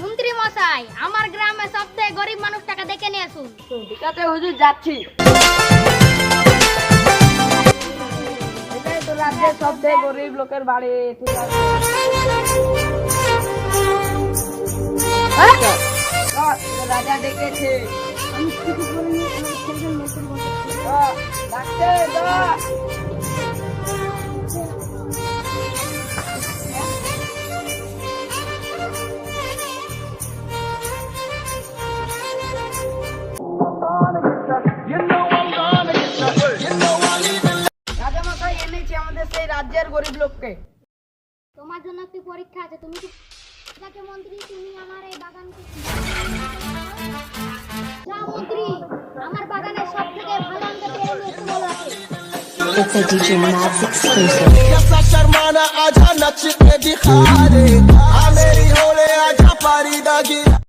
মন্ত্রী মশাই, আমার গ্রামে সবথেকে গরিব মানুষটাকে দেখে নিয়ে আসুন। ঠিক আছে হুজুর, যাচ্ছি। এটাই তো রাজ্যের সবথেকে গরিব লোকের বাড়ি। ঠিক আছে, রাজা ডেকেছে। ডাকছে, যা। রাজামশাই এনেছি আমাদের সেই রাজ্যের গরিব লোককে। তোমার জন্য একটি পরীক্ষা আছে। তুমি কি ঠিক আছে মন্ত্রী, তুমি আমার এই বাগানকে যাও মন্ত্রী, আমার বাগানের সবথেকে ভালো আমটা পেরে নিয়ে এসে বলো আছে। It's a DJ Mads exclusive. कैसा शर्माना आजा नच के दिखा दे, आ मेरी होले आजा पारी दागी